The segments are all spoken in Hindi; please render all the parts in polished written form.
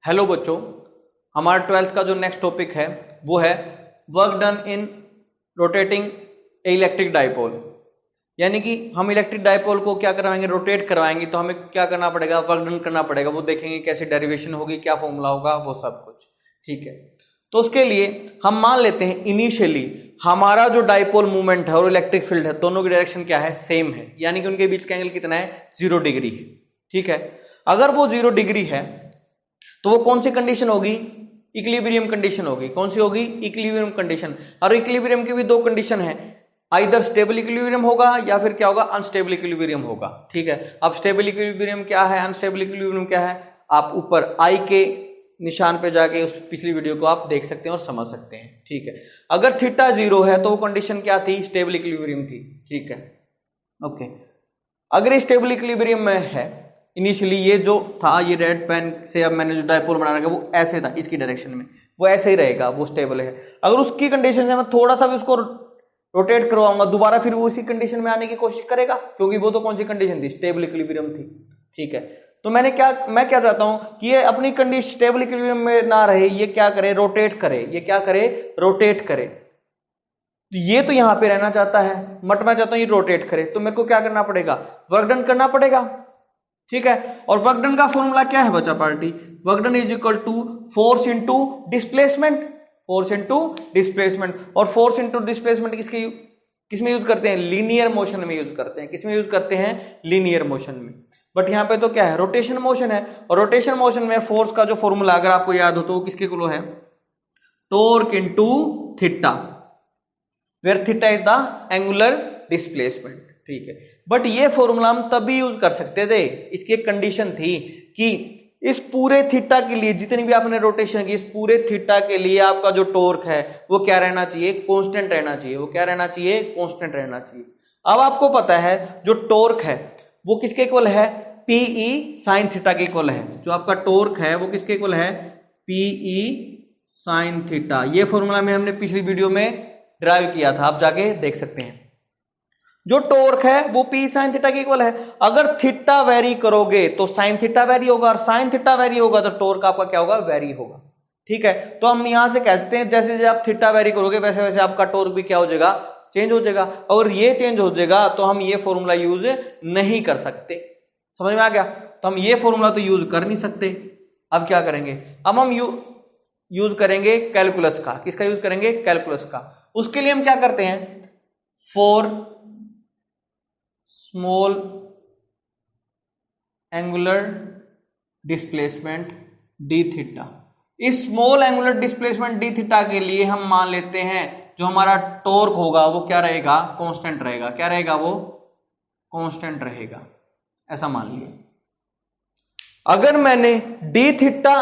हेलो बच्चों, हमारा 12th का जो नेक्स्ट टॉपिक है वो है work done in rotating electric dipole. यानी कि हम इलेक्ट्रिक डाइपोल को क्या करवाएंगे, रोटेट करवाएंगे। तो हमें क्या करना पड़ेगा, वर्क डन करना पड़ेगा। वो देखेंगे कैसे डेरिवेशन होगी, क्या फॉर्मूला होगा, वो सब कुछ। ठीक है, तो उसके लिए हम मान लेते हैं इनिशियली हमारा जो डाइपोल मूवमेंट है और इलेक्ट्रिक फील्ड है, दोनों की डायरेक्शन क्या है, सेम है। यानी कि उनके बीच का एंगल कितना है, 0 डिग्री है। ठीक है, अगर वो 0 डिग्री है तो वो कौन सी कंडीशन होगी, इक्विलिब्रियम कंडीशन होगी। कौन सी होगी, इक्विलिब्रियम कंडीशन। और इक्विलिब्रियम की भी दो कंडीशन है, आइदर स्टेबल इक्विलिब्रियम होगा या फिर क्या होगा, अनस्टेबल इक्विलिब्रियम होगा। ठीक है, अब स्टेबल इक्विलिब्रियम क्या है, अनस्टेबल इक्विलिब्रियम क्या है, आप ऊपर आई के निशान पे जाके उस पिछली वीडियो को आप देख सकते हैं और समझ सकते हैं। ठीक है, अगर थीटा 0 है तो वो कंडीशन क्या थी, स्टेबल इक्विलिब्रियम थी। ठीक है, ओके। अगर ये स्टेबल इक्विलिब्रियम में है, इनिशियली ये जो था, ये रेड पेन से अब मैंने जो डाइपोल बना रखा वो ऐसे था, इसकी डायरेक्शन में वो ऐसे ही रहेगा, वो स्टेबल है। अगर उसकी कंडीशन से मैं थोड़ा सा भी उसको रोटेट करवाऊंगा, दोबारा फिर वो उसी कंडीशन में आने की कोशिश करेगा, क्योंकि वो तो कौन सी कंडीशन थी, स्टेबल इक्विलिब्रियम थी। ठीक है, तो मैं क्या चाहता हूं कि ये अपनी कंडीशन स्टेबल इक्विलिब्रियम में ना रहे, ये क्या करे, रोटेट करे। ये क्या करे, रोटेट करे। तो ये तो यहां पे रहना चाहता है, बट मैं चाहता हूं ये रोटेट करे, तो मेरे को क्या करना पड़ेगा, वर्क डन करना पड़ेगा। ठीक है, और वर्क डन का फॉर्मूला क्या है बच्चा party, work done is equal to force into displacement. Force into displacement, और फोर्स इनटू डिस्प्लेसमेंट किसमें यूज करते हैं, लीनियर मोशन में यूज करते हैं। किसमें यूज करते हैं, लीनियर मोशन में। बट यहां पे तो क्या है, रोटेशन मोशन है, और रोटेशन मोशन में फोर्स का जो फॉर्मूला अगर आपको याद हो तो किसके इक्वल है, torque into theta, where theta is the angular displacement. ठीक है, बट ये फॉर्मूला हम तभी यूज कर सकते थे, इसकी एक कंडीशन थी कि इस पूरे थीटा के लिए, जितनी भी आपने रोटेशन की, इस पूरे थीटा के लिए आपका जो टॉर्क है वो क्या रहना चाहिए, कांस्टेंट रहना चाहिए। वो क्या रहना चाहिए, कांस्टेंट रहना चाहिए। अब आपको पता है जो टॉर्क है वो किसके इक्वल है, पीई साइन थीटा के इक्वल है। जो आपका टॉर्क है वो किसके इक्वल है, पीई साइन थीटा। ये फॉर्मूला में हमने पिछली वीडियो में ड्राइव किया था, आप जाके देख सकते हैं। जो टॉर्क है वो पी साइन थीटा के इक्वल है। अगर थीटा वेरी करोगे तो साइन थीटा वेरी होगा, और साइन थीटा वेरी होगा तो टॉर्क आपका क्या होगा, वेरी होगा। ठीक है, तो हम यहां से कह सकते हैं जैसे जैसे आप थीटा वेरी करोगे वैसे वैसे आपका टॉर्क भी क्या हो जाएगा, चेंज हो जाएगा। और ये चेंज हो जाएगा तो हम ये फॉर्मूला यूज नहीं कर सकते। समझ में आ गया, तो हम ये फॉर्मूला तो यूज कर नहीं सकते। अब क्या करेंगे, अब हम यूज करेंगे कैलकुलस का। किसका यूज करेंगे, कैलकुलस का। उसके लिए हम क्या करते हैं, for small angular displacement d theta, इस small angular displacement d theta के लिए हम मान लेते हैं जो हमारा टॉर्क होगा वो क्या रहेगा, कांस्टेंट रहेगा। क्या रहेगा, वो कांस्टेंट रहेगा, ऐसा मान लिया। अगर मैंने डी थीटा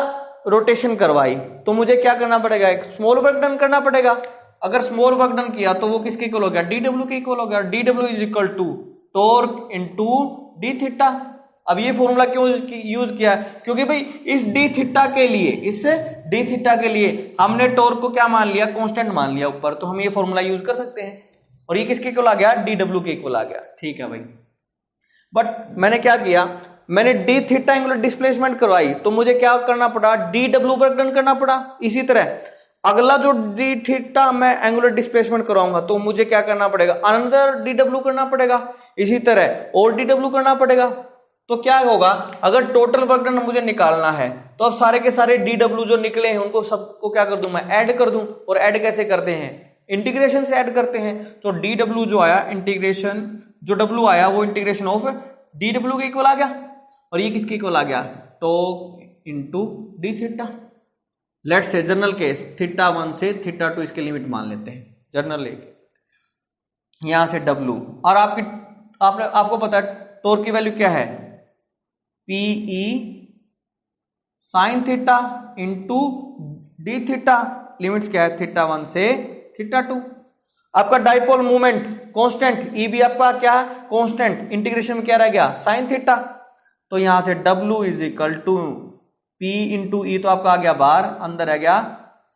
रोटेशन करवाई तो मुझे क्या करना पड़ेगा, एक स्मॉल वर्क डन करना पड़ेगा। अगर स्मॉल वर्क डन किया तो वो किसके इक्वल हो गया, डी डब्ल्यू के इक्वल हो गया। D W is equal to torque into D theta. अब ये फॉर्मूला क्यों यूज किया, क्योंकि भाई इस डी थीटा के लिए, इस डी थीटा के लिए हमने टॉर्क को क्या मान लिया, कांस्टेंट मान लिया ऊपर, तो हम ये फॉर्मूला यूज कर सकते हैं। और ये किसके इक्वल आ गया, डी डब्ल्यू के इक्वल आ गया। ठीक है भाई, बट मैंने क्या किया, मैंने डी थीटा एंगुलर डिस्प्लेसमेंट करवाई तो मुझे क्या करना पड़ा, डी डब्ल्यू वर्क डन करना पड़ा। इसी तरह अगला जो डी थीटा मैं एंगुलर डिस्प्लेसमेंट कराऊंगा तो मुझे क्या करना पड़ेगा, अनदर डी डब्ल्यू करना पड़ेगा। इसी तरह और डी डब्ल्यू करना पड़ेगा। तो क्या होगा, अगर टोटल वर्क डन मुझे निकालना है तो अब सारे के सारे डी डब्ल्यू जो निकले हैं उनको सबको क्या कर दूं, मैं ऐड कर दूं। और ऐड कैसे करते हैं, इंटीग्रेशन से ऐड करते हैं। तो डी डब्ल्यू जो आया, इंटीग्रेशन जो डब्ल्यू आया वो इंटीग्रेशन ऑफ डी डब्ल्यू के इक्वल आ गया। और ये किसके इक्वल आ गया, torque into D theta. Let's say general case theta 1 से थीटा 2 इसके लिमिट मान लेते हैं, जनरल एक यहां से डब्ल्यू। और आपको पता है टॉर्क की वैल्यू क्या है, PE sine theta into D theta. Limits क्या है, थीटा 1 से थीटा 2। आपका डाइपोल मूवमेंट कांस्टेंट, ई भी आपका क्या है, कांस्टेंट। इंटीग्रेशन में क्या रह गया, साइन थीटा। तो यहां से W is equal to P into E, तो आपका आ गया बाहर, अंदर आ गया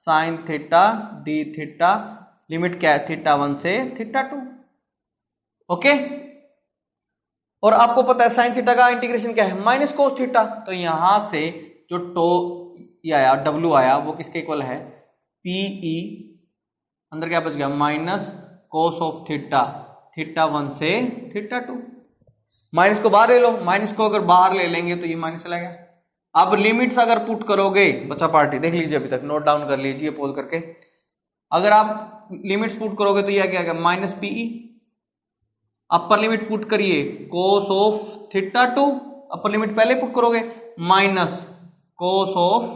sine theta D theta. Limit क्या है, थीटा 1 से थीटा 2। ओके, और आपको पता है साइन थीटा का इंटीग्रेशन क्या है, माइनस कोस थीटा। तो यहां से जो ये आया, डब्ल्यू आया, वो किसके इक्वल है, पीई, अंदर क्या बच गया, minus cos of theta, theta 1 से थीटा 2। माइनस को बाहर ले लो, माइनस को अगर बाहर ले लेंगे तो ये माइनस चला गया। अब लिमिट्स अगर पुट करोगे, बच्चा पार्टी देख लीजिए, अभी तक नोट डाउन कर लीजिए पॉज करके, अगर आप लिमिट्स पुट करोगे तो यह क्या गया, minus PE, upper limit put करिए cos of theta 2, upper limit पहले पुट करोगे, माइनस कोस ऑफ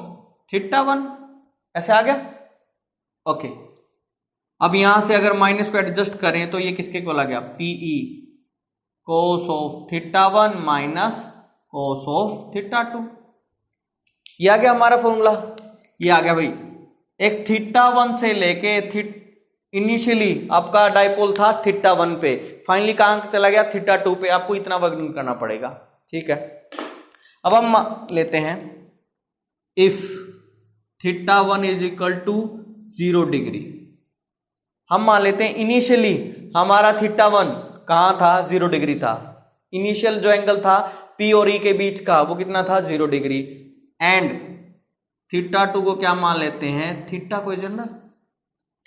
थीटा 1, ऐसे आ गया। ओके, अब यहां से अगर माइनस को एडजस्ट करें तो ये किसके इक्वल आ गया, PE cos of theta 1 minus cos of theta 2। ये आ गया हमारा फॉर्मूला, ये आ गया भाई। एक थीटा 1 से लेके इनिशियली आपका डाइपोल था थीटा 1 पे, फाइनली कहां चला गया, थीटा 2 पे। आपको इतना वर्क करना पड़ेगा, ठीक है। अब हम लेते हैं if theta 1 is equal to 0 degree. हम मान लेते हैं इनिशियली हमारा थीटा 1 कहां था, 0 डिग्री था। इनिशियल जो एंगल था P और E के बीच का वो कितना था, 0 डिग्री। एंड थीटा 2 को क्या मान लेते हैं, थीटा को जनरल,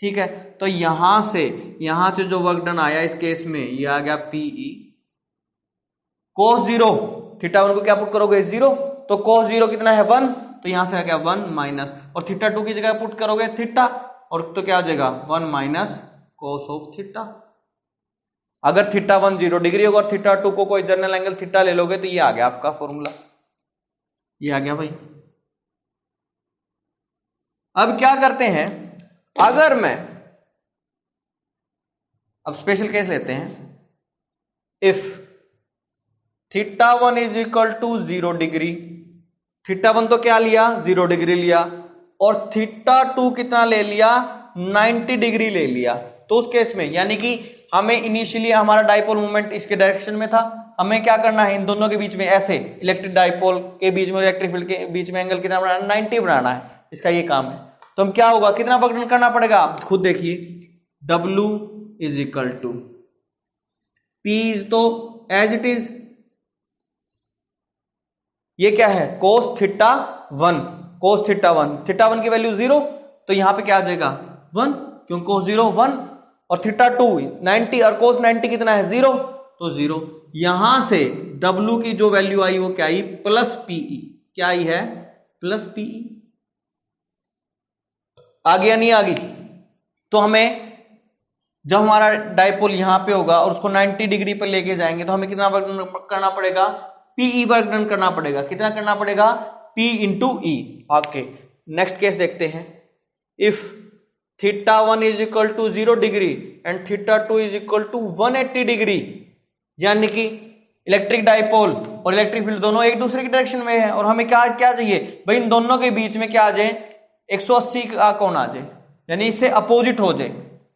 ठीक है। तो यहां से जो वर्क डन आया इस केस में ये आ गया PE cos 0, थीटा 1 को क्या पुट करोगे, 0, तो cos 0 कितना है, 1, तो यहां से आ गया 1 माइनस, और थीटा 2 की जगह पुट करोगे थीटा, और तो क्या हो जाएगा 1 माइनस cos ऑफ थीटा। अगर थीटा 1 0 डिग्री होगा और थीटा 2 को कोई जनरल एंगल थीटा ले लोगे तो ये आ गया आपका फॉर्मूला, ये आ गया भाई। अब क्या करते हैं, अगर मैं अब स्पेशल केस लेते हैं, if theta 1 is equal to 0 degree, theta 1 तो क्या लिया, 0 डिग्री लिया, और थीटा 2 कितना ले लिया, 90 डिग्री ले लिया। तो उस केस में यानी कि हमें इनिशियली हमारा डाइपोल मूवमेंट इसके डायरेक्शन में था, हमें क्या करना है, इन दोनों के बीच में ऐसे इलेक्ट्रिक डाइपोल के बीच में इलेक्ट्रिक फील्ड के बीच में एंगल कितना बनाना, 90 बनाना है, इसका ये काम है। तो हम क्या होगा, कितना वर्क करना पड़ेगा, आप खुद देखिए, W is equal to P तो एज इट इज, ये क्या है, cos theta 1, cos theta 1, theta 1 की वैल्यू 0, तो यहां पे क्या आ जाएगा 1, क्योंकि कोस 0 1, और थीटा 2 90, और कोस 90 कितना है 0, तो 0। यहां से W की जो वैल्यू आई वो क्या आई, प्लस PE, क्या आई है, प्लस PE। आ गया नहीं आ गई, तो हमें जब हमारा डाइपोल यहां पे होगा और उसको 90 डिग्री पर लेके जाएंगे तो हमें कितना वर्क करना पड़ेगा, PE वर्क डन करना पड़ेगा। कितना करना पड़ेगा, P into E। Okay, next case देखते हैं, if theta 1 is equal to 0 degree and theta 2 is equal to 180 degree, यानी कि इलेक्ट्रिक डाइपोल और इलेक्ट्रिक फील्ड दोनों एक दूसरे की डायरेक्शन में है, और हमें क्या क्या चाहिए भाई, इन दोनों के बीच में क्या आ जाए, 180 का कोण आ जाए, यानी इससे अपोजिट हो जाए,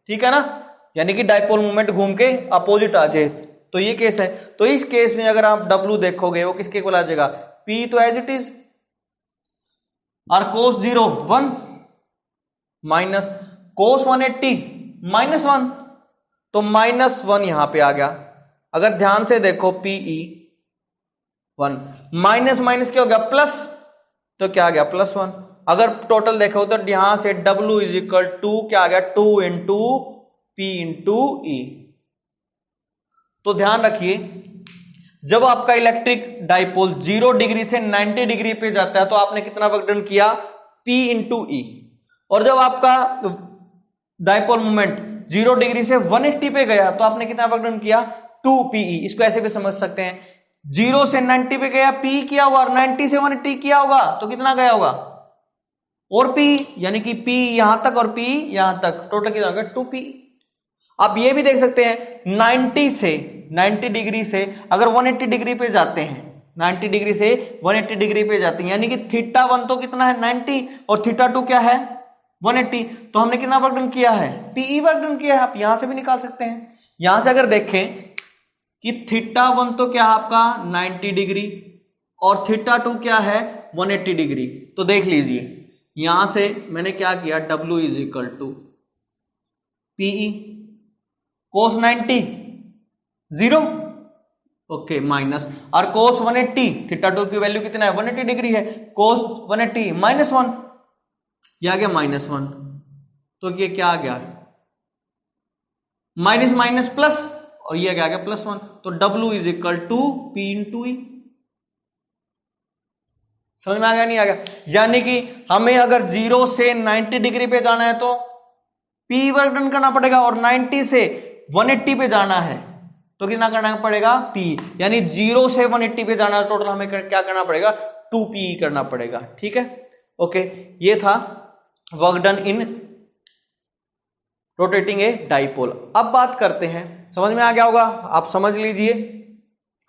ठीक है ना, यानी कि डाइपोल मूवमेंट घूम के अपोजिट आ जाए, तो ये केस है। तो इस केस में अगर आप W देखोगे वो किसके इक्वल आ जाएगा, P तो एज इट इज, और कोस 0 1 माइनस कोस 180 -1, तो -1 यहां पे आ गया। अगर ध्यान से देखो PE 1 माइनस माइनस क्या हो गया, प्लस, तो क्या आ गया +1। अगर टोटल देखो तो यहां से W इज इक्वल टू क्या आ गया, 2 इंटू P इंटू E। तो ध्यान रखिए, जब आपका इलेक्ट्रिक डाइपोल 0 डिग्री से 90 डिग्री पे जाता है तो आपने कितना वर्क डन किया, P इंटू E, और जब आपका डाइपोल मूवमेंट 0 डिग्री से 180 पे गया तो आपने कितना वर्क डन किया, 2PE। इसको ऐसे भी समझ सकते हैं, 0 से 90 पे गया P किया होगा, और 90 से 180 किया होगा, तो कितना गया होगा, और P, यानी कि P यहां तक और P यहां तक, टोटल कितना होगा 2PE। आप ये भी देख सकते हैं 90 डिग्री से अगर 180 डिग्री पे जाते हैं, 90 डिग्री से 180 डिग्री पे जाते हैं, यानी कि थीटा 1 तो कितना है 90 और थीटा 2 क्या है 180, तो हमने कितना वर्क डन किया है, PE वर्क डन किया है। आप यहां से भी निकाल सकते हैं, यहां से अगर देखें कि थीटा 1 तो क्या है आपका 90 डिग्री और थीटा 2 क्या है 180 डिग्री, तो देख लीजिए यहां से मैंने क्या किया, W is equal to PE cos 90 0, okay minus, और cos 180, थीटा 2 की वैल्यू कितना है 180 डिग्री है, cos 180 -1, यह आ गया -1, तो ये क्या आ गया माइनस माइनस प्लस, और ये क्या आ गया +1, तो W is equal to P into E. समझ में आ गया नहीं आ गया? यानी कि हमें अगर 0 से 90 डिग्री पे जाना है तो P वर्क डन करना पड़ेगा, और 90 से 180 पे जाना है तो कितना करना पड़ेगा P, यानी 0 से 180 पे जाना है टोटल हमें क्या करना पड़ेगा 2P करना पड़ेगा। ठीक है, ओके, ये था work done in rotating a dipole. अब बात करते हैं, समझ में आ गया होगा, आप समझ लीजिए,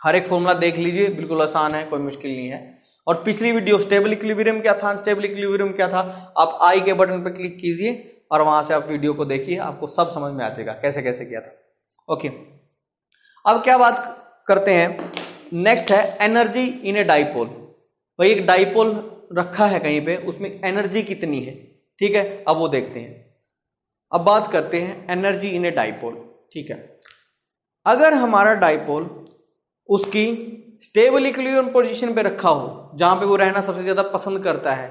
हर एक फॉर्मूला देख लीजिए, बिल्कुल आसान है, कोई मुश्किल नहीं है। और पिछली वीडियो स्टेबल इक्विलिब्रियम क्या था, अनस्टेबल इक्विलिब्रियम क्या था, आप आई के बटन पर क्लिक कीजिए और वहां से आप वीडियो को देखिए, आपको सब समझ में आ जाएगा कैसे कैसे किया था। ओके, अब क्या बात करते हैं, नेक्स्ट है एनर्जी इन ए डाइपोल। भाई एक डाइपोल रखा है कहीं पे, उसमें एनर्जी कितनी है, ठीक है, अब वो देखते हैं। अब बात करते हैं एनर्जी इन ए डाइपोल। ठीक है, अगर हमारा डाइपोल उसकी स्टेबल इक्विलिब्रियम पोजीशन पे रखा हो, जहां पे वो रहना सबसे ज्यादा पसंद करता है,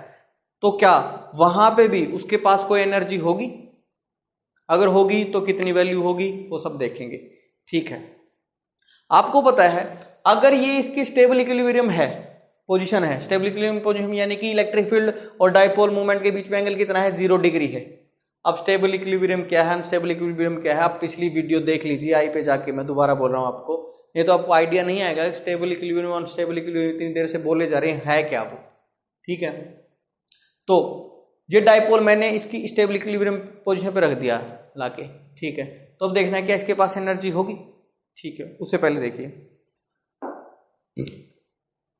तो क्या वहां पे भी उसके पास कोई एनर्जी होगी? अगर होगी तो कितनी वैल्यू होगी, वो सब देखेंगे। ठीक है, आपको पता है अगर ये इसकी स्टेबल इक्विलिब्रियम है पोजीशन है, स्टेबल इक्विलिब्रियम पोजीशन यानी कि इलेक्ट्रिक फील्ड और डाइपोल मूवमेंट के बीच में एंगल कितना है 0 डिग्री है। अब स्टेबल इक्विलिब्रियम क्या है, अनस्टेबल इक्विलिब्रियम क्या है, आप पिछली वीडियो देख लीजिए आई पे जाके, मैं दोबारा बोल रहा हूं आपको, ये तो आपको आइडिया नहीं आएगा स्टेबल इक्विलिब्रियम और अनस्टेबल इक्विलिब्रियम इतनी देर से बोले जा रहे हैं है क्या वो। ठीक है, तो ये डाइपोल मैंने इसकी स्टेबल इक्विलिब्रियम पोजीशन पे रख दिया लाके। ठीक है, तो अब देखना है क्या इसके पास एनर्जी होगी। ठीक है, उससे पहले देखिए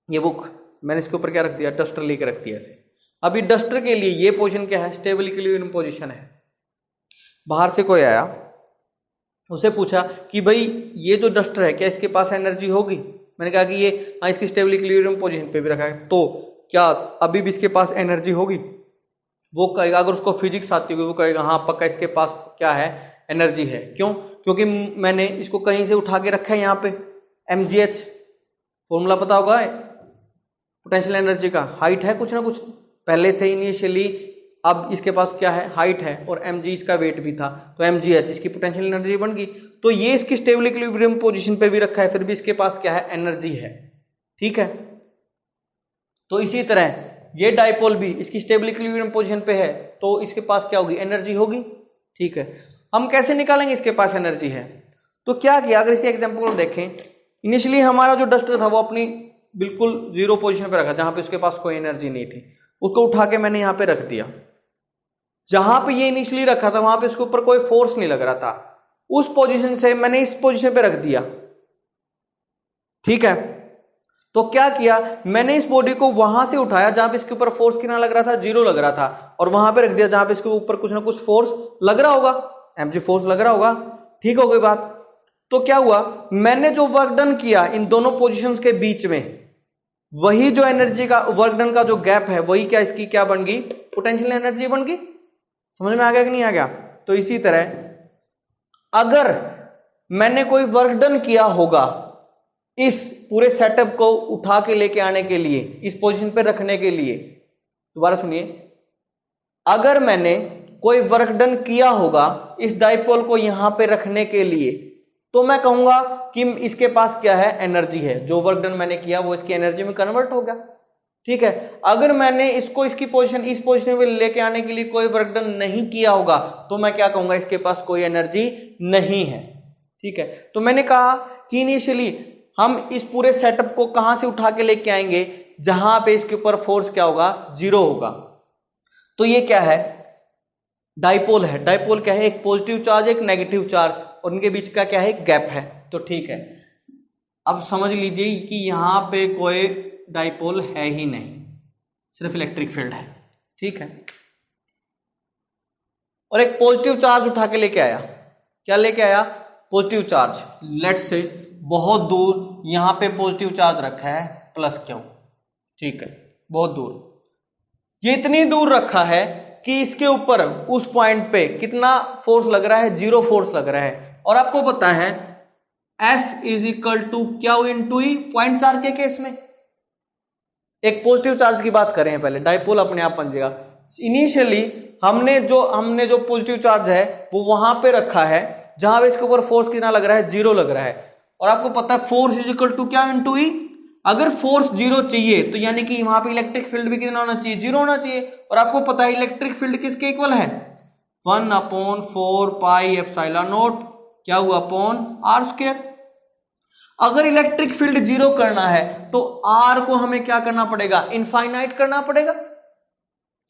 ये बुक मैंने इसके ऊपर क्या रख दिया, डस्टर लेकर रख दिया ऐसे। अभी डस्टर के लिए ये पोजीशन क्या है, स्टेबल इक्विलिब्रियम पोजीशन है। बाहर से कोई आया, उसे पूछा कि भाई ये जो डस्टर है क्या इसके पास एनर्जी होगी? मैंने कहा कि ये हाँ इसकी स्टेबल इक्विलिब्रियम पोजीशन पे भी रखा है, तो क्या अभी भी इसके पास एनर्जी होगी? वो कहेगा, अगर उसको फिजिक्स आती होगी वो कहेगा हाँ पक्का इसके पास क्या है एनर्जी है। क्यों? क्योंकि मैंने इसको कहीं से उठा के रखा है यहाँ पे, mgh फॉर्मूला पता होगा पोटेंशियल एनर्जी का, हाइट है कुछ ना कुछ पहले से इनिशियली, अब इसके पास क्या है हाइट है और mg इसका वेट भी था, तो mgh इसकी पोटेंशियल एनर्जी बन गई। तो ये इसकी स्टेबल इक्विलिब्रियम पोजीशन पे भी रखा है, फिर भी इसके पास क्या है एनर्जी है। ठीक है, तो इसी तरह ये डाइपोल भी इसकी स्टेबल इक्विलिब्रियम पोजीशन पे है, तो इसके पास क्या होगी एनर्जी होगी। ठीक है, हम कैसे निकालेंगे इसके पास एनर्जी है? तो क्या किया, अगर इसी एग्जांपल को देखें, इनिशियली हमारा जो डस्टर था वो अपनी बिल्कुल 0 पोजीशन पे रखा, जहां पे उसके पास कोई एनर्जी नहीं थी, उसको उठा के मैंने यहां पे रख दिया। जहां पे ये इनिशियली रखा था वहां पे उसके ऊपर कोई फोर्स नहीं लग रहा था, उस पोजीशन से मैंने इस पोजीशन पे रख दिया। ठीक है, तो क्या किया, मैंने इस बॉडी को वहां से उठाया जहां पे इसके ऊपर फोर्स कितना लग रहा था 0 लग रहा था, और वहां पे रख दिया जहां पे इसके ऊपर कुछ ना कुछ फोर्स लग रहा होगा, mg फोर्स लग रहा होगा। ठीक हो गई बात? तो क्या हुआ, मैंने जो वर्क डन किया इन दोनों पोजीशंस के बीच में, वही जो एनर्जी का वर्क डन का जो गैप है वही क्या इसकी क्या बन गई पोटेंशियल एनर्जी बन गई। समझ में आ गया कि नहीं आ गया? तो इसी तरह अगर मैंने कोई वर्क डन किया होगा इस पूरे सेटअप को उठा के लेके आने के लिए, इस पोजीशन पे रखने के लिए, दोबारा सुनिए, अगर मैंने कोई वर्क डन किया होगा इस डाइपोल को यहां पे रखने के लिए, तो मैं कहूंगा कि इसके पास क्या है एनर्जी है, जो वर्क डन मैंने किया वो इसकी एनर्जी में कन्वर्ट हो गया। ठीक है, अगर मैंने इसको इसकी पोजीशन इस पोजीशन पे लेके आने के लिए कोई वर्क डन नहीं किया होगा, तो मैं क्या कहूंगा इसके पास कोई एनर्जी नहीं है। ठीक है, तो मैंने कहा कि इनिशियली हम इस पूरे सेटअप को कहां से उठा के लेके आएंगे, जहां पे इसके ऊपर फोर्स क्या होगा 0 होगा। तो ये क्या है डाइपोल है। डाइपोल क्या है, एक पॉजिटिव चार्ज एक नेगेटिव चार्ज, और उनके बीच का क्या है गैप है। तो ठीक है, अब समझ लीजिए कि यहां पे कोई डाइपोल है ही नहीं, सिर्फ इलेक्ट्रिक फील्ड है। ठीक है, और एक पॉजिटिव चार्ज उठा के लेके आया, क्या लेके आया पॉजिटिव चार्ज, लेट्स से बहुत दूर यहां पे पॉजिटिव चार्ज रखा है +Q। ठीक है, बहुत दूर, ये इतनी दूर रखा है कि इसके ऊपर उस पॉइंट पे कितना फोर्स लग रहा है 0 फोर्स लग रहा है। और आपको पता है F is equal to Q into E, point charge के केस में एक पॉजिटिव चार्ज की बात करें पहले, डाइपोल अपने आप बन जाएगा। इनिशियली हमने जो पॉजिटिव चार्ज है वो वहां पे रखा है जहां पे इसके ऊपर फोर्स कितना लग रहा है, 0 लग रहा है। और आपको पता है फोर्स इज इक्वल टू क्या इंटू ई। अगर फोर्स 0 चाहिए तो यानी कि वहां पे इलेक्ट्रिक फील्ड भी कितना होना चाहिए, 0 होना चाहिए। और आपको पता है इलेक्ट्रिक फील्ड किसके इक्वल है, 1/4 पाई एप्सिलॉन नॉट क्या हुआ अपॉन आर स्क्वायर। अगर इलेक्ट्रिक फील्ड 0 करना है तो आर को हमें क्या करना पड़ेगा, इनफाइनाइट करना पड़ेगा।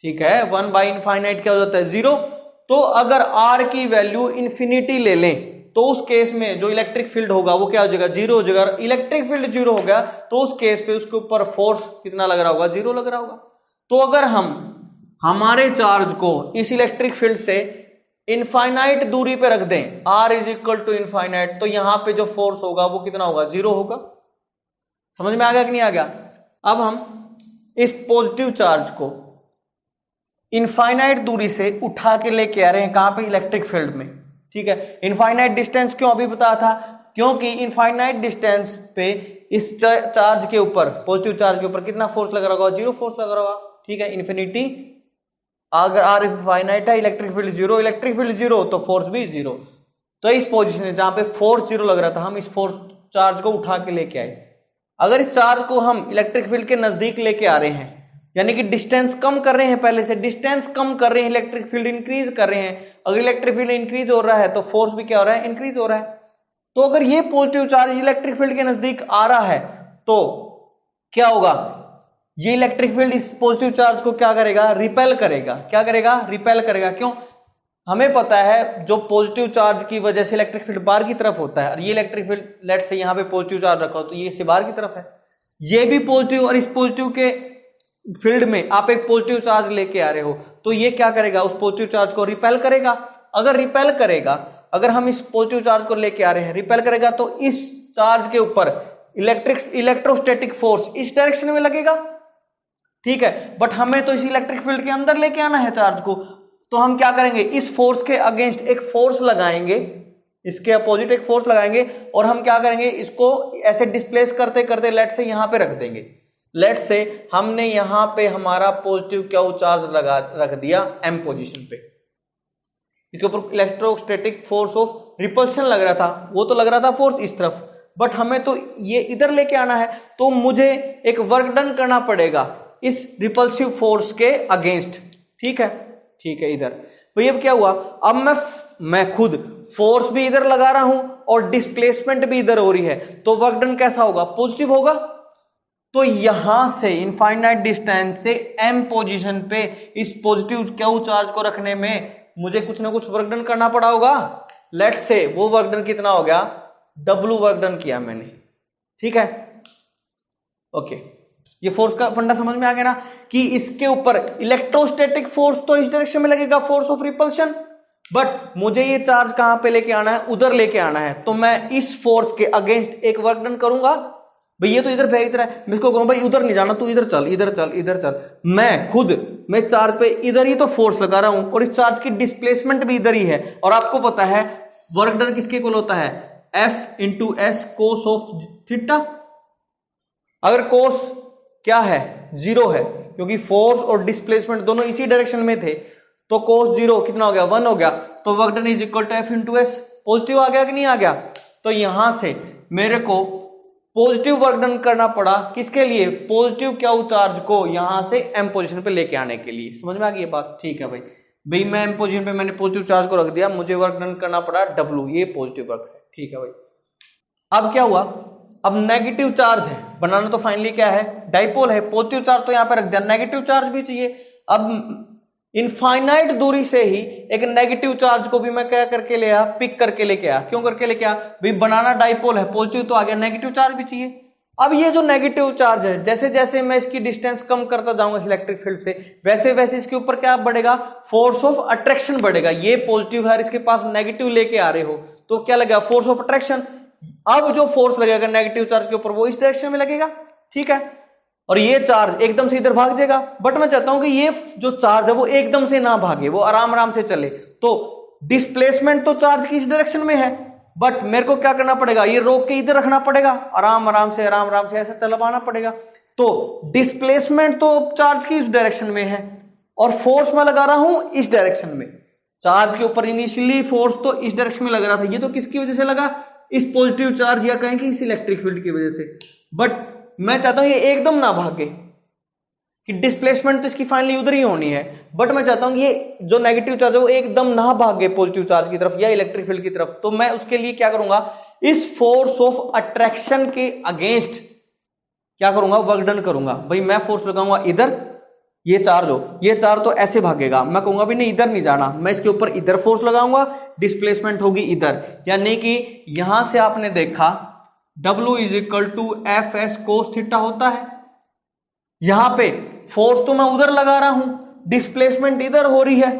ठीक है, 1/इनफाइनाइट क्या हो जाता है, 0। तो अगर आर की वैल्यू इंफिनिटी ले लें तो उस केस में जो इलेक्ट्रिक फील्ड होगा वो क्या हो जाएगा, 0 हो जाएगा। इलेक्ट्रिक फील्ड 0 हो गया तो उस केस पे उसके ऊपर फोर्स कितना लग रहा होगा, 0 लग रहा होगा। तो अगर हम हमारे चार्ज को इस इलेक्ट्रिक फील्ड से इनफाइनाइट दूरी पे रख दें, r is equal to infinite, तो यहां पे जो फोर्स होगा वो कितना होगा, 0 होगा। समझ में आ गया कि नहीं आ गया। अब हम इस पॉजिटिव चार्ज को इनफाइनाइट दूरी से उठा के लेके आ रहे हैं कहां पे, इलेक्ट्रिक फील्ड में। ठीक है, इनफाइनाइट डिस्टेंस क्यों अभी बताया था, क्योंकि इनफाइनाइट डिस्टेंस पे इस चार्ज के ऊपर, पॉजिटिव चार्ज के ऊपर कितना फोर्स लग रहा होगा, 0 फोर्स लग रहा होगा। ठीक है, इन्फिनिटी अगर आर इनफाइनाइट है, इलेक्ट्रिक फील्ड 0, इलेक्ट्रिक फील्ड 0 तो फोर्स भी 0। तो इस पोजीशन में जहां पे फोर्स 0 लग रहा था, हम इस फोर्स चार्ज को उठा के लेके आए। अगर इस चार्ज को हम इलेक्ट्रिक फील्ड के नजदीक लेके आ रहे हैं, यानी कि डिस्टेंस कम कर रहे हैं, पहले से डिस्टेंस कम कर रहे हैं, इलेक्ट्रिक फील्ड इंक्रीज कर रहे हैं। अगर इलेक्ट्रिक फील्ड इंक्रीज हो रहा है तो फोर्स भी क्या हो रहा है, इंक्रीज हो रहा है। तो अगर ये पॉजिटिव चार्ज इलेक्ट्रिक फील्ड के नजदीक आ रहा है तो क्या होगा, ये इलेक्ट्रिक फील्ड इस पॉजिटिव चार्ज को क्या करेगा, रिपेल करेगा। क्या करेगा, रिपेल करेगा। क्यों, हमें पता है जो पॉजिटिव चार्ज की वजह से इलेक्ट्रिक फील्ड बाहर की तरफ होता है, और ये इलेक्ट्रिक फील्ड लेट से यहां पे पॉजिटिव चार्ज रखा हो तो ये से बाहर की तरफ है, ये भी पॉजिटिव, और इस पॉजिटिव के फील्ड में आप एक पॉजिटिव चार्ज लेके आ रहे हो तो ये क्या करेगा, उस पॉजिटिव चार्ज को रिपेल करेगा। अगर रिपेल करेगा, अगर हम इस पॉजिटिव चार्ज को लेके आ रहे हैं, रिपेल करेगा, तो इस चार्ज के ऊपर इलेक्ट्रोस्टैटिक फोर्स इस डायरेक्शन में लगेगा। ठीक है, बट हमें तो इस इलेक्ट्रिक फील्ड के अंदर लेके आना है चार्ज को, तो हम क्या करेंगे, इस फोर्स के अगेंस्ट एक फोर्स लगाएंगे, इसके अपोजिट एक फोर्स लगाएंगे, और हम क्या करेंगे, इसको ऐसे डिस्प्लेस करते करते लेट से यहां पे रख देंगे। लेट से हमने यहां पे हमारा पॉजिटिव क्यू चार्ज रख दिया m पोजीशन पे, इसके ऊपर इलेक्ट्रोस्टैटिक फोर्स ऑफ रिपल्शन लग रहा था, वो तो लग रहा था फोर्स इस तरफ, बट हमें तो ये इधर लेके आना है, तो मुझे एक वर्क डन करना पड़ेगा इस रिपल्सिव फोर्स के अगेंस्ट। ठीक है, ठीक है, इधर तो ये क्या हुआ, अब मैं खुद फोर्स भी इधर लगा रहा हूं और डिस्प्लेसमेंट भी इधर हो रही है, तो वर्क डन कैसा होगा, पॉजिटिव होगा। तो यहां से इनफाइनाइट डिस्टेंस से m पोजीशन पे इस पॉजिटिव क्यू चार्ज को रखने में मुझे कुछ ना कुछ वर्क डन करना पड़ा होगा। लेट से वो वर्क डन कितना हो गया, W वर्क डन किया मैंने। ठीक है, ओके, ये फोर्स का फंडा समझ में आ गया ना, कि इसके ऊपर इलेक्ट्रोस्टैटिक फोर्स तो इस डायरेक्शन में लगेगा, फोर्स ऑफ रिपल्शन, बट मुझे ये चार्ज कहां पे लेके आना है, उधर लेके आना है, तो मैं इस फोर्स के अगेंस्ट एक वर्क डन करूंगा। भाई ये तो इधर फेंक रहा है, मैं इसको कहूं भाई उधर नहीं जाना, तू इधर चल, इधर चल, इधर चल, मैं इस चार्ज पे इधर ही तो फोर्स लगा रहा हूं, और इस चार्ज की डिस्प्लेसमेंट भी इधर ही है। और आपको पता है वर्क डन किसके इक्वल होता है, F into S cos of theta. अगर कोस क्या है, 0 है, क्योंकि फोर्स और डिस्प्लेसमेंट दोनों इसी डायरेक्शन में थे, तो कोस 0 कितना हो गया, 1 हो गया, तो work done is equal to F into S. Positive आ गया कि नहीं आ गया। तो यहां से मेरे को पॉजिटिव वर्क डन करना पड़ा, किसके लिए, पॉजिटिव क्यू चार्ज को यहां से m पोजीशन पे लेके आने के लिए। समझ में आ गई ये बात। ठीक है भाई मैं m पोजीशन पे मैंने पॉजिटिव चार्ज को रख दिया, मुझे वर्क डन करना पड़ा W, ये पॉजिटिव वर्क है। ठीक है भाई, अब क्या हुआ, अब नेगेटिव चार्ज है, बनाना तो फाइनली क्या है, डाइपोल है, पॉजिटिव चार्ज तो यहां पे रख दिया, नेगेटिव चार्ज भी चाहिए। अब इनफाइनाइट दूरी से ही एक नेगेटिव चार्ज को भी मैं क्या करके ले आया, पिक करके लेके आया। क्यों करके लेके आया, भाई बनाना डाइपोल है, पॉजिटिव तो आ गया, नेगेटिव चार्ज भी चाहिए। अब ये जो नेगेटिव चार्ज है, जैसे जैसे मैं इसकी डिस्टेंस कम करता जाऊंगा इलेक्ट्रिक फील्ड से, वैसे वैसे इसके ऊपर क्या बढ़ेगा, फोर्स ऑफ अट्रैक्शन बढ़ेगा। ये पॉजिटिव है, इसके पास नेगेटिव लेके आ रहे हो तो क्या लगेगा, फोर्स ऑफ अट्रैक्शन। अब जो फोर्स लगेगा नेगेटिव चार्ज के ऊपर वो इस डायरेक्शन में लगेगा। ठीक है, और ये चार्ज एकदम से इधर भाग जाएगा, बट मैं चाहता हूं कि ये जो चार्ज है वो एकदम से ना भागे, वो आराम आराम से चले। तो डिस्प्लेसमेंट तो चार्ज की इस डायरेक्शन में है, बट मेरे को क्या करना पड़ेगा, ये रोक के इधर रखना पड़ेगा, आराम आराम से ऐसा चलवाना पड़ेगा। तो डिस्प्लेसमेंट तो चार्ज की इस डायरेक्शन में है और फोर्स मैं लगा रहा हूं इस डायरेक्शन में। चार्ज के ऊपर इनिशियली फोर्स तो इस डायरेक्शन में लग रहा था, ये तो किसकी वजह से लगा, इस पॉजिटिव चार्ज या कहें कि इस इलेक्ट्रिक फील्ड की वजह से। बट मैं चाहता हूं ये एकदम ना भागे, कि डिस्प्लेसमेंट तो इसकी फाइनली उधर ही होनी है, बट मैं चाहता हूं कि ये जो नेगेटिव चार्ज है वो एकदम ना भागे पॉजिटिव चार्ज की तरफ या इलेक्ट्रिक फील्ड की तरफ। तो मैं उसके लिए क्या करूंगा, इस फोर्स ऑफ अट्रैक्शन के अगेंस्ट क्या करूंगा, वर्क डन करूंगा। भाई मैं फोर्स लगाऊंगा इधर, ये चार्ज तो ऐसे भागेगा, मैं कहूंगा भी नहीं इधर नहीं जाना, मैं इसके ऊपर इधर फोर्स लगाऊंगा, डिस्प्लेसमेंट होगी इधर। यानी कि यहां से आपने देखा W is equal to F S cos theta होता है। यहां पे फोर्स तो मैं उधर लगा रहा हूं, डिस्प्लेसमेंट इधर हो रही है,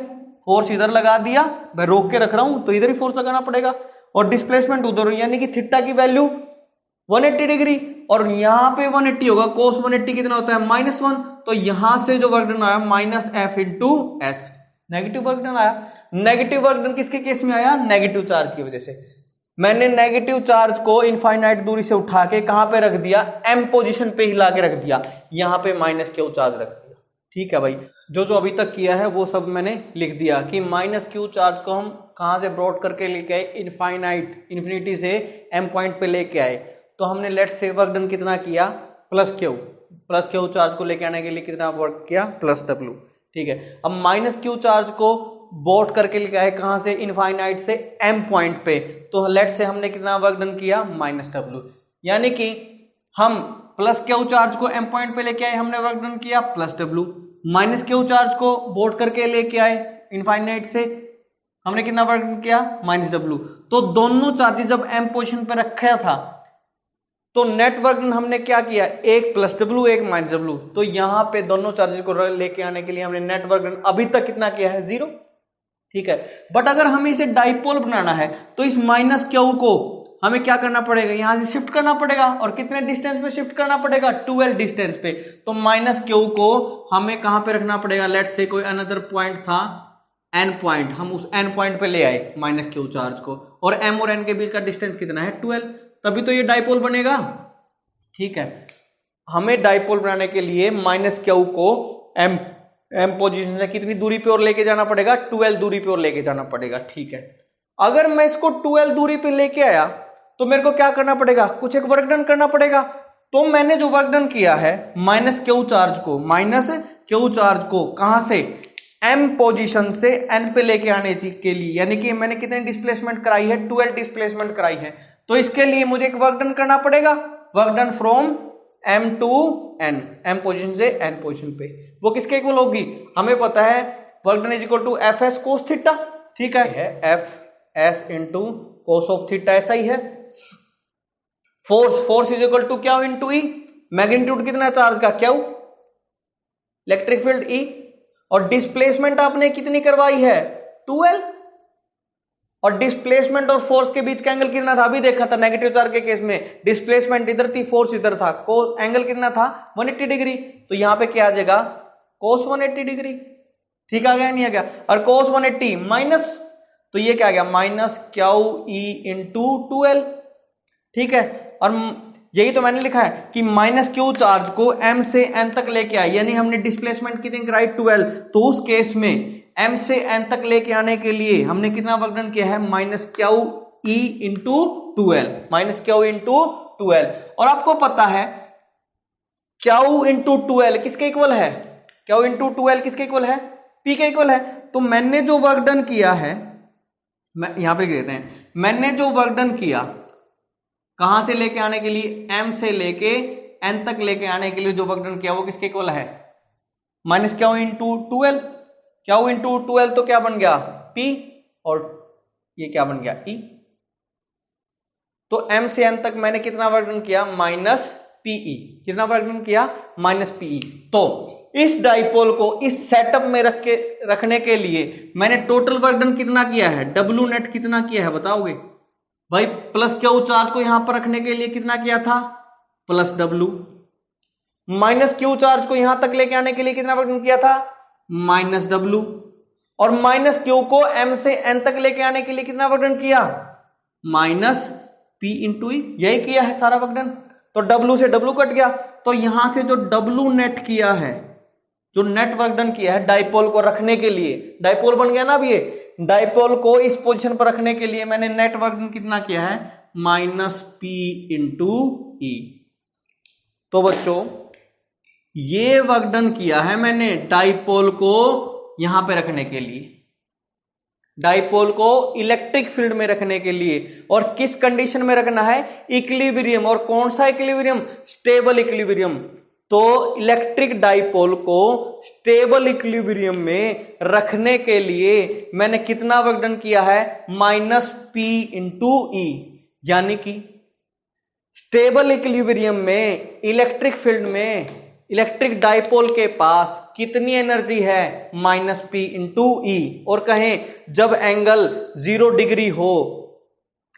फोर्स इधर लगा दिया, मैं रोक के रख रहा हूं तो इधर ही फोर्स लगाना पड़ेगा, और डिस्प्लेसमेंट उधर, यानी कि थीटा की वैल्यू 180 डिग्री, और यहां पे 180 होगा, कोस 180 कितना होता है -1, तो यहां से जो वर्क डन आया minus F into S, negative work done आया। नेगेटिव वर्क डन किसके केस में आया, नेगेटिव चार्ज की वजह से। मैंने नेगेटिव चार्ज को इनफाइनाइट दूरी से उठा के कहां पे रख दिया, एम पोजीशन पे हिला के रख दिया, यहां पे माइनस क्यू चार्ज रख दिया। ठीक है भाई, जो अभी तक किया है वो सब मैंने लिख दिया कि माइनस क्यू चार्ज को हम कहां से ब्रॉड करके लेके आए, इन्फिनिटी से एम पॉइंट पे लेके आए। तो हमने लेट से वर्क डन कितना किया, प्लस क्यू चार्ज को लेके आने के लिए कितना वर्क किया, प्लस डब्ल्यू। ठीक है, अब माइनस क्यू चार्ज को बोट करके लेके आए कहां से, इनफाइनाइट से एम पॉइंट पे, तो लेट से हमने कितना वर्क डन किया, माइनस डब्ल्यू। यानी कि हम प्लस क्यू चार्ज को एम पॉइंट पे लेके आए, हमने वर्क डन किया plus W, minus Q charge को बोट करके लेके आए इनफाइनाइट से, हमने कितना वर्क डन किया, माइनस डब्ल्यू। तो दोनों चार्जेस जब एम पोजिशन पे रखा था तो नेट वर्क डन हमने क्या किया, एक प्लस डब्ल्यू एक माइनस डब्ल्यू। तो यहां पे दोनों चार्जेस को लेके आने के लिए हमने नेट वर्क डन अभी तक कितना किया है, 0। ठीक है, बट अगर हमें इसे डाइपोल बनाना है तो इस माइनस क्यू को हमें क्या करना पड़ेगा, यहां से शिफ्ट करना पड़ेगा, और कितने डिस्टेंस पे शिफ्ट करना पड़ेगा, 12 डिस्टेंस पे। तो माइनस क्यू को हमें कहां पे रखना पड़ेगा, लेट से कोई अनदर पॉइंट था एन पॉइंट, हम उस एन पॉइंट पे ले आए माइनस क्यू चार्ज को, और एम और एन के बीच का डिस्टेंस कितना है, 12, तभी तो ये डाइपोल बनेगा। ठीक है, हमें डाइपोल बनाने के लिए माइनस क्यू को एम पोजीशन से कितनी दूरी पे और लेके जाना पड़ेगा, 12 दूरी पे और लेके जाना पड़ेगा। ठीक है, अगर मैं इसको 12 दूरी पे लेके आया तो मेरे को क्या करना पड़ेगा, कुछ एक वर्क डन करना पड़ेगा। तो मैंने जो वर्क डन किया है माइनस क्यू चार्ज को कहां से, एम पोजीशन से एन पे लेके आने के लिए, यानी कि मैंने कितने डिस्प्लेसमेंट कराई है, 12 डिस्प्लेसमेंट कराई है। तो इसके लिए मुझे एक वर्क डन करना पड़ेगा, work done from M to N, M position से एन पोजीशन पे, वो किसके इक्वल होगी, हमें पता है work done is equal to F S cos theta. ठीक है, F S into cos of theta, ऐसा ही है। फोर्स इज इक्वल टू क्या, इंटू ई, मैग्नीट्यूड कितना चार्ज का, क्या, इलेक्ट्रिक फील्ड ई, और डिस्प्लेसमेंट आपने कितनी करवाई है, 12, और डिस्प्लेसमेंट और फोर्स के बीच का एंगल कितना था, अभी देखा था नेगेटिव चार्ज के केस में, डिस्प्लेसमेंट इधर थी, फोर्स इधर था, एंगल कितना था, 180 डिग्री। तो यहां पे क्या आ जाएगा, कोस 180 डिग्री। ठीक आ गया, नहीं आ गया, और कोस 180 माइनस, तो ये क्या आ गया, माइनस क्यू ई इंटू 12। ठीक है, और यही तो मैंने लिखा है कि माइनस क्यू चार्ज को एम से एन तक लेके आए, यानी हमने डिस्प्लेसमेंट कितनी कराई, 12। तो उस केस में एम से एन तक लेके आने के लिए हमने कितना वर्क डन किया है, minus Q E into 12, minus Q into 12। और आपको पता है क्यू इंटू 12 किसके इक्वल है, क्यू इंटू 12 किसके इक्वल है, पी के इक्वल है। तो मैंने जो वर्क डन किया है, मैं यहां पे लिख देते हैं, मैंने जो वर्क डन किया कहां से लेके आने के लिए, एम से लेके एन तक लेके आने के लिए जो वर्क डन किया वो किसके इक्वल है, minus Q into 12। Q into 12 तो क्या बन गया, P, और ये क्या बन गया, E। तो M से N तक मैंने कितना वर्क डन किया, माइनस PE, कितना वर्क डन किया, माइनस PE। तो इस डाइपोल को इस सेटअप में रखने के लिए मैंने टोटल वर्क डन कितना किया है, W नेट कितना किया है बताओगे भाई, प्लस क्यू चार्ज को यहां पर रखने के लिए कितना किया था, plus W, minus Q charge को यहां तक लेके आने के लिए कितना वर्क डन किया था, माइनस डब्ल्यू, और माइनस क्यू को एम से एन तक लेके आने के लिए कितना वर्क डन किया, माइनस P इंटू ई, यही किया है सारा वर्क डन। तो W से W कट गया, तो यहां से जो W नेट किया है, जो नेट वर्क डन किया है डाइपोल को रखने के लिए, डाइपोल बन गया ना अब ये, डाइपोल को इस पोजीशन पर रखने के लिए मैंने नेट वर्क डन कितना किया है, माइनस P इंटू ई। तो बच्चों ये वर्क डन किया है मैंने डाइपोल को यहां पे रखने के लिए, डाइपोल को इलेक्ट्रिक फील्ड में रखने के लिए। और किस कंडीशन में रखना है, इक्विलिब्रियम। और कौन सा इक्विलिब्रियम, स्टेबल इक्विलिब्रियम। तो इलेक्ट्रिक डाइपोल को स्टेबल इक्विलिब्रियम में रखने के लिए मैंने कितना वर्क डन किया है, माइनस P इंटू ई। यानी कि स्टेबल इक्विलिब्रियम में इलेक्ट्रिक फील्ड में इलेक्ट्रिक डाइपोल के पास कितनी एनर्जी है, माइनस P इंटू ई। और कहें जब एंगल 0 डिग्री हो,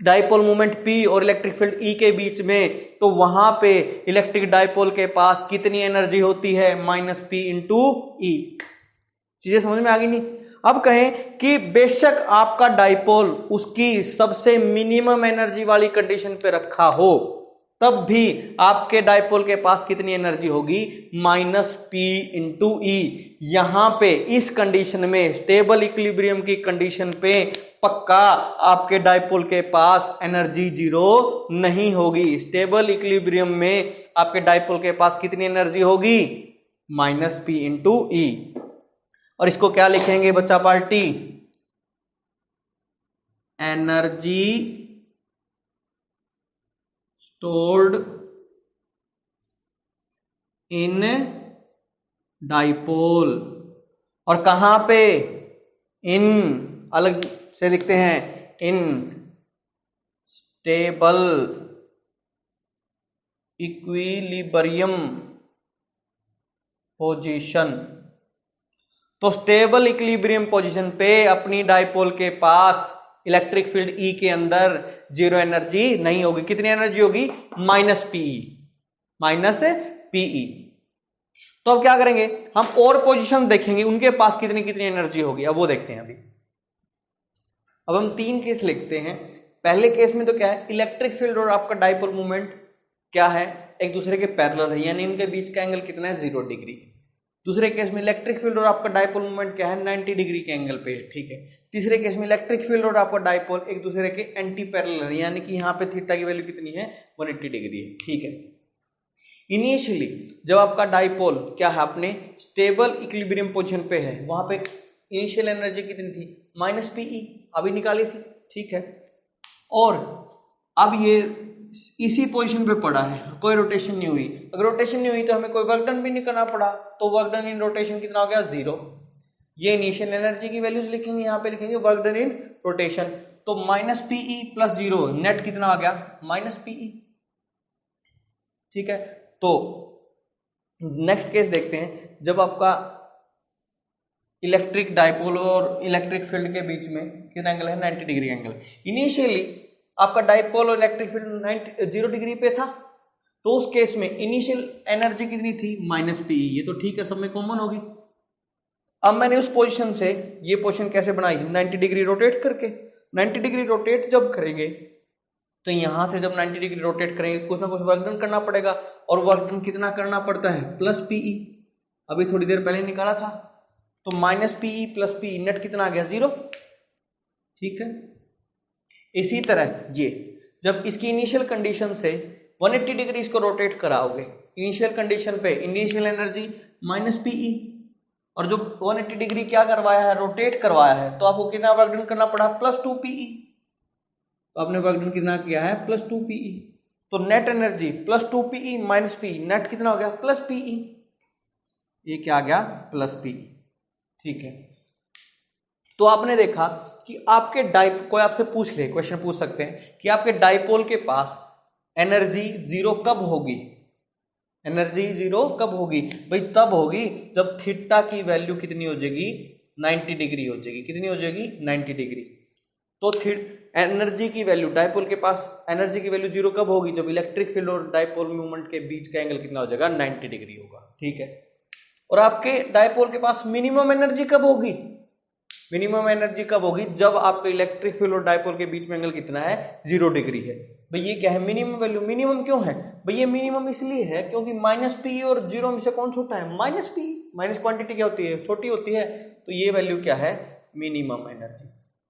डाइपोल मोमेंट P और इलेक्ट्रिक फील्ड E के बीच में, तो वहां पे इलेक्ट्रिक डाइपोल के पास कितनी एनर्जी होती है, माइनस P इंटू ई। चीजें समझ में आ गई नहीं। अब कहें कि बेशक आपका डाइपोल उसकी सबसे मिनिमम एनर्जी वाली कंडीशन पे रखा हो, तब भी आपके डाइपोल के पास कितनी एनर्जी होगी, माइनस P इंटू ई। यहां पे इस कंडीशन में, स्टेबल इक्विलिब्रियम की कंडीशन पे पक्का आपके डाइपोल के पास एनर्जी 0 नहीं होगी। स्टेबल इक्विलिब्रियम में आपके डाइपोल के पास कितनी एनर्जी होगी, माइनस P इंटू ई। और इसको क्या लिखेंगे बच्चा party, energy stored in dipole. और कहां पे, इन अलग से लिखते हैं, इन स्टेबल इक्विलिब्रियम पोजीशन। तो स्टेबल इक्विलिब्रियम पोजीशन पे अपनी डाइपोल के पास इलेक्ट्रिक फील्ड E के अंदर 0 एनर्जी नहीं होगी। कितनी एनर्जी होगी, माइनस PE, माइनस PE। तो अब क्या करेंगे, हम और पोजीशन देखेंगे उनके पास कितनी कितनी एनर्जी होगी, अब वो देखते हैं। अभी अब हम 3 केस लिखते हैं। पहले केस में तो क्या है, इलेक्ट्रिक फील्ड और आपका डाइपोल मूवमेंट क्या है, एक दूसरे के पैरेलल है, यानी इनके बीच का एंगल कितना है, 0 डिग्री। दूसरे केस में इलेक्ट्रिक फील्ड और आपका डाइपोल मूवमेंट क्या है, 90 डिग्री के एंगल पे है, ठीक है। तीसरे केस में इलेक्ट्रिक फील्ड और आपका डाइपोल एक दूसरे के एंटी पैरेलल है, यानी कि यहाँ पे थीटा की वैल्यू कितनी है, 180 डिग्री है, ठीक है। इनिशियली जब आपका डाइपोल क्या है, अपने स्टेबल इक्विलिब्रियम पोजीशन पे है, वहां पे इनिशियल एनर्जी कितनी थी, माइनस PE, अभी निकाली थी, ठीक है। और अब ये इसी पोजीशन पे पड़ा है, कोई रोटेशन नहीं हुई। अगर रोटेशन नहीं हुई तो हमें कोई वर्क डन भी नहीं करना पड़ा, तो वर्क डन इन रोटेशन कितना हो गया, 0। ये इनिशियल एनर्जी की वैल्यूज लिखेंगे, यहाँ पे लिखेंगे वर्क डन इन रोटेशन। तो माइनस PE प्लस 0, नेट कितना आ गया, माइनस PE, ठीक है। तो नेक्स्ट केस देखते हैं, जब आपका इलेक्ट्रिक डाइपोल और इलेक्ट्रिक फील्ड के बीच में कितना एंगल है, 90 डिग्री एंगल। इनिशियली आपका डाइपोल और इलेक्ट्रिक फील्ड 0 डिग्री पे था, तो उस केस में इनिशियल एनर्जी कितनी थी, माइनस PE। ये तो ठीक है, सब में कॉमन होगी। अब मैंने उस पोजीशन से ये पोजीशन कैसे बनाई, 90 डिग्री रोटेट करके। 90 डिग्री रोटेट जब करेंगे तो यहां से जब 90 डिग्री रोटेट करेंगे कुछ ना कुछ वर्क डन करना पड़ेगा, और वर्क डन कितना करना पड़ता है, प्लस PE। अभी थोड़ी देर पहले निकाला था, तो minus PE plus PE, net कितना आ गया, 0, ठीक है। इसी तरह ये जब इसकी इनिशियल कंडीशन से 180 डिग्री इसको रोटेट कराओगे, इनिशियल कंडीशन पे इनिशियल एनर्जी माइनस PE, और जो 180 डिग्री क्या करवाया है, रोटेट करवाया है, तो आपको कितना वर्क डन करना पड़ा, प्लस 2 PE। तो आपने वर्क डन कितना किया है, प्लस 2 PE। तो net energy plus 2 PE minus PE, net कितना हो गया, प्लस PE। ये क्या आ गया, प्लस PE, ठीक है। तो आपने देखा कि आपके कोई आपसे पूछ ले, क्वेश्चन पूछ सकते हैं कि आपके डाइपोल के पास एनर्जी 0 कब होगी, एनर्जी 0 कब होगी, भाई तब होगी जब थीटा की वैल्यू कितनी हो जाएगी, 90 डिग्री हो जाएगी। कितनी हो जाएगी, 90 डिग्री। तो एनर्जी की वैल्यू, डाइपोल के पास एनर्जी की वैल्यू 0 कब होगी, जब इलेक्ट्रिक फील्ड और डाइपोल मूवमेंट के बीच का एंगल कितना हो जाएगा, 90 डिग्री होगा, ठीक है। और आपके डाइपोल के पास मिनिमम एनर्जी कब होगी, मिनिमम एनर्जी कब होगी? जब आपके इलेक्ट्रिक फील्ड और डायपोल के बीच में एंगल कितना है? 0 डिग्री है। भाई ये क्या है? Minimum value. मिनिमम क्यों है भाई? ये मिनिमम इसलिए है क्योंकि -p और 0 में से कौन छोटा है? -p। माइनस क्वांटिटी क्या होती है? छोटी होती है। तो ये वैल्यू क्या है? Minimum energy.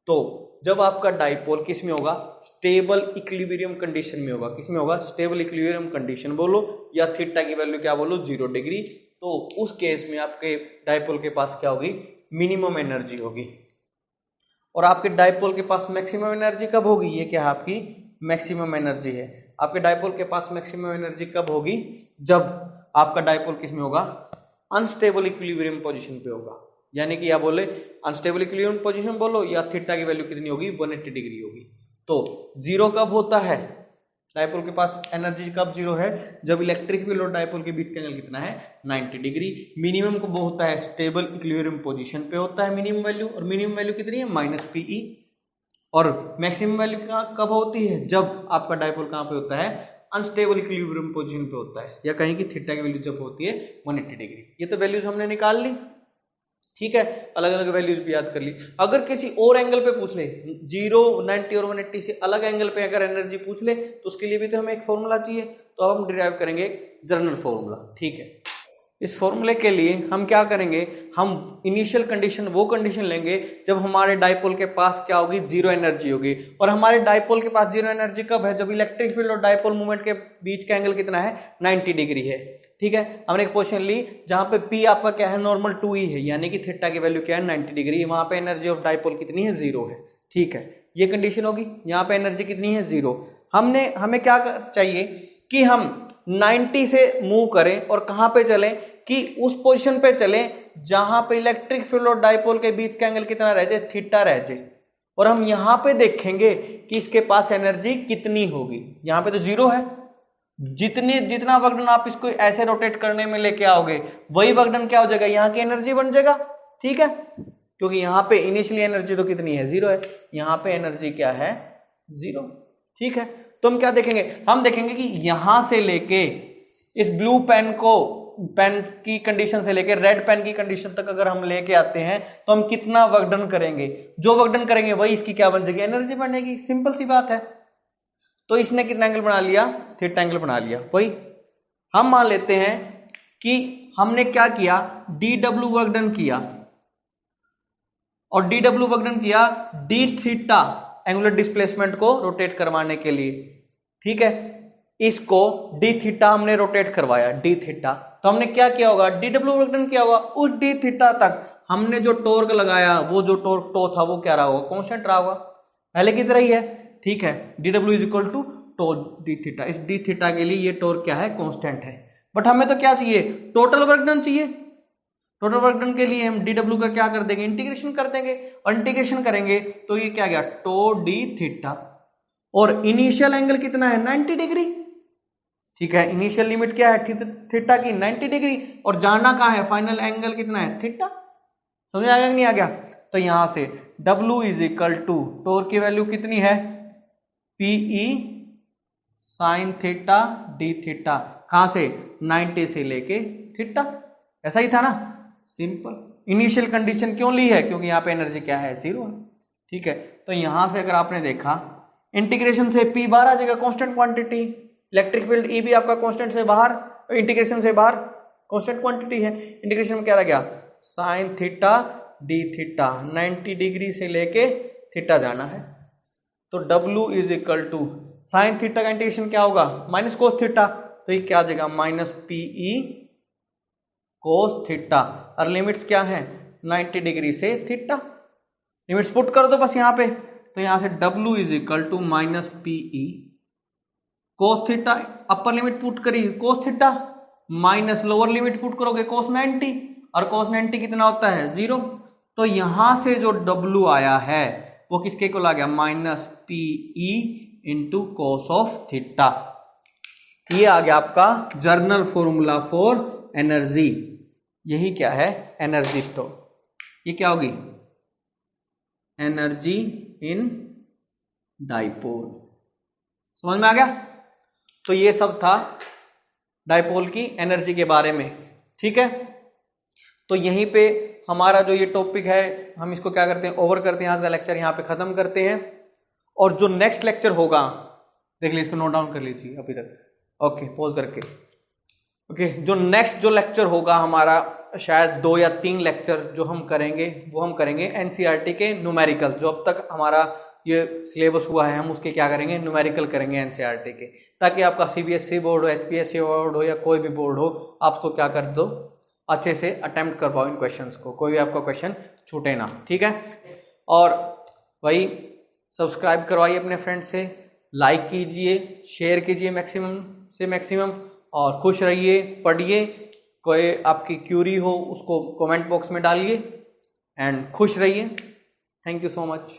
तो जब आपका डायपोल किस में होगा? स्टेबल इक्विलिब्रियम कंडीशन में होगा। किस में होगा? स्टेबल इक्विलिब्रियम कंडीशन बोलो या थीटा की वैल्यू क्या बोलो? 0 डिग्री। तो उस केस में आपके डायपोल के पास क्या होगी? मिनिमम एनर्जी होगी। और आपके डायपोल के पास मैक्सिमम एनर्जी कब होगी? ये क्या है? आपकी मैक्सिमम एनर्जी है। आपके डायपोल के पास मैक्सिमम एनर्जी कब होगी? जब आपका डायपोल किस में होगा? अनस्टेबल इक्विलिब्रियम पोजीशन पे होगा। यानी कि या बोले अनस्टेबल इक्विलिब्रियम पोजीशन बोलो या थीटा की वैल्यू कितनी होगी? 180 डिग्री होगी। तो 0 कब होता है? डायपोल के पास एनर्जी कब 0 है? जब इलेक्ट्रिक फील्ड और डायपोल के बीच का एंगल कितना है? 90 डिग्री। मिनिमम कब होता है? स्टेबल इक्विलिब्रियम पोजीशन पे होता है मिनिमम वैल्यू। और मिनिमम वैल्यू कितनी है? -pe। और मैक्सिमम वैल्यू कब होती है? जब आपका डायपोल कहां पे होता है? अनस्टेबल इक्विलिब्रियम पोजीशन पे होता है। या कहीं की थीटा की वैल्यू जब होती है 180 डिग्री। ये तो वैल्यूज हमने निकाल ली, ठीक है। अलग अलग वैल्यूज भी याद कर ली। अगर किसी और एंगल पे पूछ ले, 0, 90 और 180 से अलग एंगल पे अगर एनर्जी पूछ ले तो उसके लिए भी तो हमें एक फॉर्मूला चाहिए। तो अब हम डिराइव करेंगे एक जनरल फॉर्मूला, ठीक है। इस फॉर्मूले के लिए हम क्या करेंगे? हम इनिशियल कंडीशन वो कंडीशन लेंगे जब हमारे डायपोल के पास क्या होगी? 0 एनर्जी होगी। और हमारे डायपोल के पास 0 एनर्जी कब है? जब इलेक्ट्रिक फील्ड और डायपोल मूवमेंट के बीच का एंगल कितना है? 90 डिग्री है, ठीक है। हमने एक पोजीशन ली जहां पे p आपका क्या है? नॉर्मल 2e है, यानी कि थीटा की वैल्यू क्या है? 90 डिग्री। वहां पे एनर्जी ऑफ डायपोल कितनी है? 0 है, ठीक है। ये कंडीशन होगी। यहाँ पे एनर्जी कितनी है? 0। हमें क्या चाहिए कि हम 90 से मूव करें और कहां पे चलें? कि उस पोजीशन पे चलें जहां पे इलेक्ट्रिक फील्ड और डायपोल के बीच का एंगल कितना रह जाए? थीटा रह जाए। और हम यहां पे देखेंगे कि इसके पास एनर्जी कितनी होगी। यहां पे तो 0 है। जितना वर्कडन आप इसको ऐसे रोटेट करने में लेके आओगे वही वर्कडन क्या हो जाएगा? यहाँ की एनर्जी बन जाएगा, ठीक है। क्योंकि यहाँ पे इनिशियली एनर्जी तो कितनी है? 0 है। यहाँ पे एनर्जी क्या है? 0, ठीक है। तो हम क्या देखेंगे? हम देखेंगे कि यहां से लेके इस ब्लू पेन की कंडीशन से लेके रेड पेन की कंडीशन तक अगर हम लेके आते हैं तो हम कितना वर्कडन करेंगे? जो वर्कडन करेंगे वही इसकी क्या बन जाएगी? एनर्जी बनेगी। सिंपल सी बात है। तो इसने कितना एंगल बना लिया? थीटा एंगल बना लिया। वही हम मान लेते हैं कि हमने क्या किया? dw वर्कडन किया और dw वर्कडन किया d थीटा एंगुलर डिस्प्लेसमेंट को रोटेट करवाने के लिए, ठीक है। इसको d थीटा हमने रोटेट करवाया, d थीटा। तो हमने क्या किया होगा? dw वर्कडन किया होगा। उस d थीटा तक हमने जो टॉर्क लगाया, वो जो टॉर्क टो था वो क्या रहा होगा? कांस्टेंट रहा होगा, पहले की तरह ही है, ठीक है। dw is equal to tau D theta. इस डी थीटा के लिए ये टॉर्क क्या है? कांस्टेंट है। बट हमें तो क्या चाहिए? टोटल वर्क डन चाहिए। टोटल वर्क डन के लिए हम dw का क्या कर देंगे? इंटीग्रेशन कर देंगे। और इंटीग्रेशन करेंगे तो ये क्या गया? Tau D theta. और इनिशियल एंगल कितना है? 90 डिग्री, ठीक है। इनिशियल लिमिट क्या है थीटा की? 90 डिग्री। और जाना कहां है? फाइनल एंगल कितना है? थीटा। समझ आ गया कि नहीं आ गया? तो यहां से w is equal to torque की वैल्यू कितनी है? PE sine theta D theta. कहां से? 90 से लेके थीटा। ऐसा ही था ना, सिंपल। इनिशियल कंडीशन क्यों ली है? क्योंकि यहां पे एनर्जी क्या है? 0 है, ठीक है। तो यहां से अगर आपने देखा इंटीग्रेशन से P बाहर आ जाएगा, constant quantity. Electric field E भी आपका कांस्टेंट से बाहर, इंटीग्रेशन से बाहर कांस्टेंट क्वांटिटी है। इंटीग्रेशन में क्या रह गया? Sine theta D theta. 90 degree से लेके थीटा जाना है। तो W is equal to sine theta का इंटीग्रेशन क्या होगा? Minus cos theta. तो ये क्या आ जाएगा? -PE cos theta. और लिमिट्स क्या है? 90 डिग्री से थीटा। लिमिट्स पुट कर दो बस यहाँ पे। तो यहां से W is equal to -PE cos theta. Upper limit put करी cos theta, minus lower limit put करोगे कोस 90। और कोस 90 कितना होता है? 0। तो यहां से जो W आया है वो किसके इक्वल आ गया? -PE into cos of theta. ये आ गया आपका जर्नल फॉर्मूला फॉर एनर्जी। यही क्या है? Energy store. ये क्या होगी? Energy in dipole. समझ में आ गया? तो ये सब था डाइपोल की एनर्जी के बारे में, ठीक है। तो यहीं पे हमारा जो ये टॉपिक है हम इसको क्या करते हैं, ओवर करते हैं, आज का लेक्चर यहाँ पे खत्म करते हैं। और जो नेक्स्ट लेक्चर होगा, देख लीजिए, इसको नोट डाउन कर लीजिए अभी तक, ओके पॉज करके। ओके, जो नेक्स्ट जो लेक्चर होगा हमारा, शायद 2 या 3 लेक्चर जो हम करेंगे वो हम करेंगे एनसीईआरटी के न्यूमेरिकल। जो अब तक हमारा ये सिलेबस हुआ है हम उसके क्या करेंगे, न्यूमेरिकल करेंगे एनसीईआरटी के, ताकि आपका सीबीएसई बोर्ड हो, एचपीएससी बोर्ड हो या कोई भी बोर्ड हो, आपको क्या कर दो, अच्छे से अटेम्प्ट कर पाओ इन क्वेश्चंस को, कोई भी आपका क्वेश्चन छूटे ना, ठीक है। और वही सब्सक्राइब करवाइए अपने फ्रेंड से, लाइक कीजिए, शेयर कीजिए मैक्सिमम से मैक्सिमम, और खुश रहिए, पढ़िए। कोई आपकी क्यूरी हो उसको कमेंट बॉक्स में डालिए, एंड खुश रहिए। Thank you so much.